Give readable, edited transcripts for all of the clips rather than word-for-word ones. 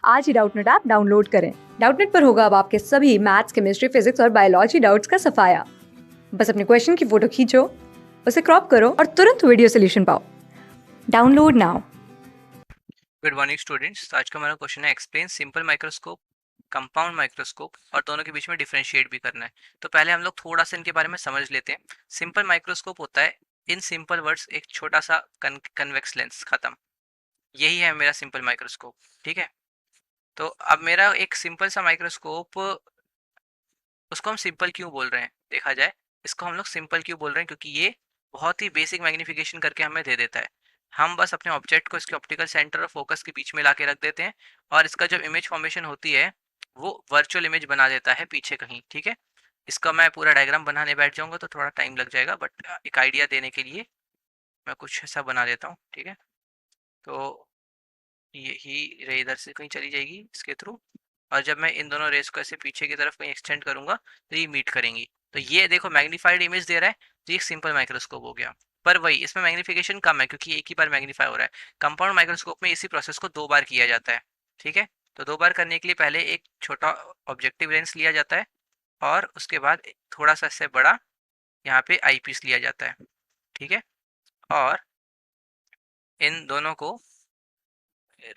आज ही Doubtnut app download करें। Doubtnut पर होगा अब आपके सभी मैथ्स, केमिस्ट्री, फिजिक्स और बायोलॉजी डाउट्स का सफाया। बस अपने क्वेश्चन की फोटो खींचो, उसे क्रॉप करो और तुरंत वीडियो सोल्यूशन पाओ। Download now. Good morning students. तो आज का हमारा क्वेश्चन है explain simple microscope, compound microscope और दोनों के बीच में डिफरेंशिएट भी करना है। तो पहले हम लोग थोड़ा सा इनके बारे में समझ लेते हैं। सिंपल माइक्रोस्कोप होता है इन सिंपल वर्ड्स एक छोटा सा कन्वेक्स लेंस, खत्म। यही है मेरा सिंपल माइक्रोस्कोप। ठीक है, तो अब मेरा एक सिंपल सा माइक्रोस्कोप, उसको हम सिंपल क्यों बोल रहे हैं देखा जाए। इसको हम लोग सिंपल क्यों बोल रहे हैं क्योंकि ये बहुत ही बेसिक मैग्निफिकेशन करके हमें दे देता है। हम बस अपने ऑब्जेक्ट को इसके ऑप्टिकल सेंटर और फोकस के बीच में ला के रख देते हैं और इसका जब इमेज फॉर्मेशन होती है वो वर्चुअल इमेज बना देता है पीछे कहीं। ठीक है, इसका मैं पूरा डायग्राम बनाने बैठ जाऊंगा तो थोड़ा टाइम लग जाएगा, बट एक आइडिया देने के लिए मैं कुछ ऐसा बना देता हूँ। ठीक है, तो यही रे इधर से कहीं चली जाएगी इसके थ्रू, और जब मैं इन दोनों रेस को ऐसे पीछे की तरफ कहीं एक्सटेंड करूंगा तो ये मीट करेंगी। तो ये देखो मैग्नीफाइड इमेज दे रहा है, तो ये सिंपल माइक्रोस्कोप हो गया। पर वही इसमें मैग्निफिकेशन कम है क्योंकि एक ही बार मैग्नीफाई हो रहा है। कंपाउंड माइक्रोस्कोप में इसी प्रोसेस को 2 बार किया जाता है। ठीक है, तो 2 बार करने के लिए पहले एक छोटा ऑब्जेक्टिव लेंस लिया जाता है और उसके बाद थोड़ा सा इससे बड़ा यहाँ पे आई पीस लिया जाता है। ठीक है, और इन दोनों को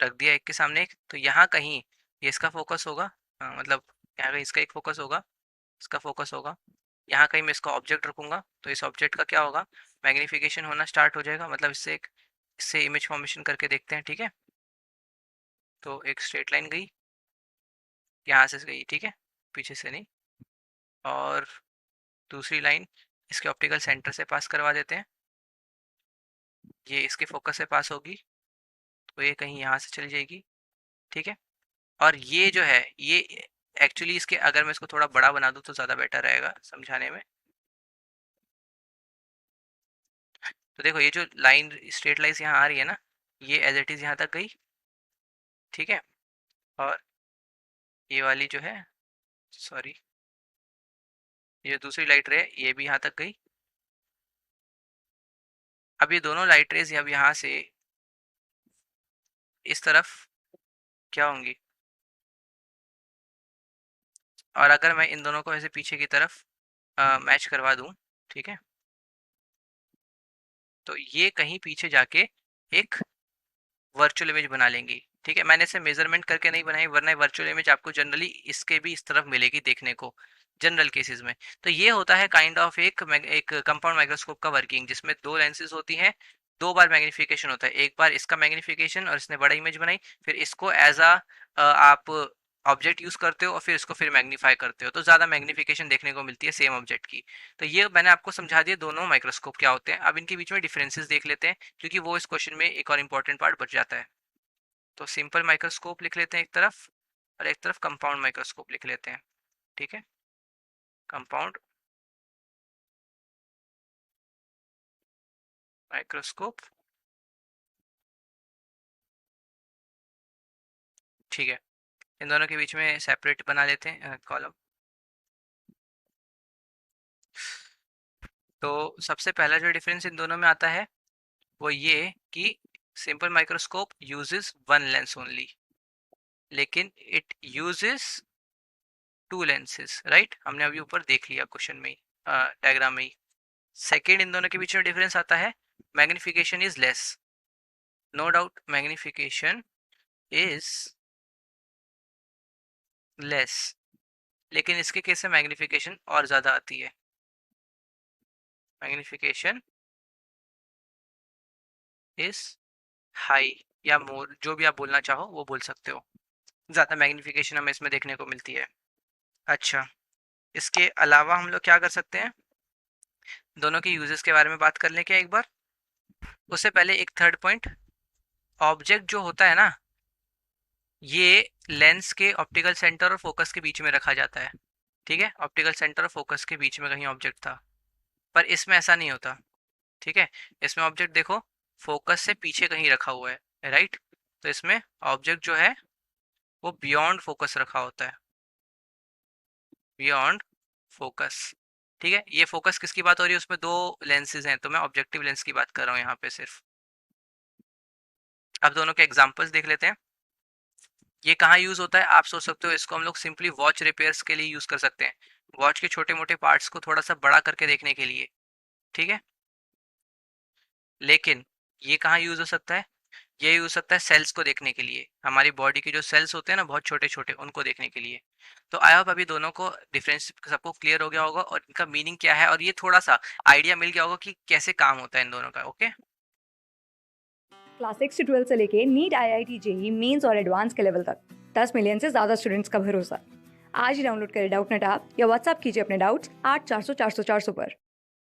रख दिया एक के सामने एक, तो यहाँ कहीं ये इसका फोकस होगा। मतलब यहाँ कहीं इसका एक फोकस होगा, इसका फोकस होगा। यहाँ कहीं मैं इसका ऑब्जेक्ट रखूंगा तो इस ऑब्जेक्ट का क्या होगा, मैग्निफिकेशन होना स्टार्ट हो जाएगा। मतलब इससे इमेज फॉर्मेशन करके देखते हैं। ठीक है, तो एक स्ट्रेट लाइन गई, यहाँ से गई, ठीक है, पीछे से नहीं। और दूसरी लाइन इसके ऑप्टिकल सेंटर से पास करवा देते हैं, ये इसके फोकस से पास होगी तो ये कहीं यहाँ से चली जाएगी। ठीक है, और ये जो है ये एक्चुअली इसके, अगर मैं इसको थोड़ा बड़ा बना दूं तो ज़्यादा बेटर रहेगा समझाने में। तो देखो ये जो लाइन स्ट्रेट लाइन यहाँ आ रही है ना, ये एज इट इज़ यहाँ तक गई। ठीक है, और ये वाली जो है, सॉरी, ये दूसरी लाइट रे ये भी यहाँ तक गई। अब ये दोनों लाइट रेज अब यहाँ से इस तरफ क्या होंगी, और अगर मैं इन दोनों को ऐसे पीछे की तरफ मैच करवा दूं, ठीक है, तो ये कहीं पीछे जाके एक वर्चुअल इमेज बना लेंगी। ठीक है, मैंने इसे मेजरमेंट करके नहीं बनाई वरना वर्चुअल इमेज आपको जनरली इसके भी इस तरफ मिलेगी देखने को जनरल केसेस में। तो ये होता है काइंड ऑफ एक कंपाउंड माइक्रोस्कोप का वर्किंग, जिसमें 2 लेंसेज होती हैं, 2 बार मैग्निफिकेशन होता है। एक बार इसका मैग्निफिकेशन और इसने बड़ा इमेज बनाई, फिर इसको एज आप ऑब्जेक्ट यूज करते हो और फिर इसको फिर मैग्नीफाई करते हो तो ज़्यादा मैग्निफिकेशन देखने को मिलती है सेम ऑब्जेक्ट की। तो ये मैंने आपको समझा दिया दोनों माइक्रोस्कोप क्या होते हैं। अब इनके बीच में डिफरेंसेस देख लेते हैं क्योंकि वो इस क्वेश्चन में एक और इम्पोर्टेंट पार्ट बच जाता है। तो सिंपल माइक्रोस्कोप लिख लेते हैं एक तरफ और एक तरफ कंपाउंड माइक्रोस्कोप लिख लेते हैं। ठीक है, कंपाउंड माइक्रोस्कोप। ठीक है, इन दोनों के बीच में सेपरेट बना लेते हैं कॉलम। तो सबसे पहला जो डिफरेंस इन दोनों में आता है वो ये कि simple microscope uses 1 lens only, लेकिन इट यूजेस 2 लेंसेज। राइट, हमने अभी ऊपर देख लिया क्वेश्चन में ही, डायग्राम में ही। सेकेंड इन दोनों के बीच में डिफरेंस आता है magnification is less. No doubt magnification is less, लेकिन इसके केस में मैग्निफिकेशन और ज़्यादा आती है। मैग्निफिकेशन इज हाई या मोर, जो भी आप बोलना चाहो वो बोल सकते हो। ज़्यादा मैग्निफिकेशन हमें इसमें देखने को मिलती है। अच्छा, इसके अलावा हम लोग क्या कर सकते हैं, दोनों के यूजेस के बारे में बात कर लें क्या एक बार। उससे पहले एक थर्ड पॉइंट, ऑब्जेक्ट जो होता है ना, ये लेंस के ऑप्टिकल सेंटर और फोकस के बीच में रखा जाता है। ठीक है, ऑप्टिकल सेंटर और फोकस के बीच में कहीं ऑब्जेक्ट था, पर इसमें ऐसा नहीं होता। ठीक है, इसमें ऑब्जेक्ट देखो फोकस से पीछे कहीं रखा हुआ है, राइट। तो इसमें ऑब्जेक्ट जो है वो बियॉन्ड फोकस रखा होता है, बियॉन्ड फोकस। ठीक है, ये फोकस किसकी बात हो रही है, उसमें 2 लेंसेज हैं तो मैं ऑब्जेक्टिव लेंस की बात कर रहा हूँ यहाँ पे सिर्फ। अब दोनों के एग्जांपल्स देख लेते हैं। ये कहाँ यूज होता है, आप सोच सकते हो इसको हम लोग सिंपली वॉच रिपेयर्स के लिए यूज कर सकते हैं, वॉच के छोटे मोटे पार्ट्स को थोड़ा सा बड़ा करके देखने के लिए, ठीक है। लेकिन ये कहाँ यूज हो सकता है, ये यूज हो सकता है सेल्स को देखने के लिए, हमारी बॉडी के जो सेल्स होते हैं ना बहुत छोटे छोटे, उनको देखने के लिए। तो आई होप अभी दोनों को डिफरेंस सबको क्लियर हो गया होगा और इनका मीनिंग क्या है, और ये थोड़ा सा आइडिया मिल गया होगा कि कैसे काम होता है इन दोनों का। ओके, क्लास 6 से 12 से लेके नीट, IIT, जेई मेंस और एडवांस के लेवल तक 10 मिलियन से ज़्यादा स्टूडेंट्स का भरोसा। आज ही डाउनलोड करें डाउटनेट ऐप या व्हाट्सएप कीजिए अपने डाउट्स 8400 400 400 पर।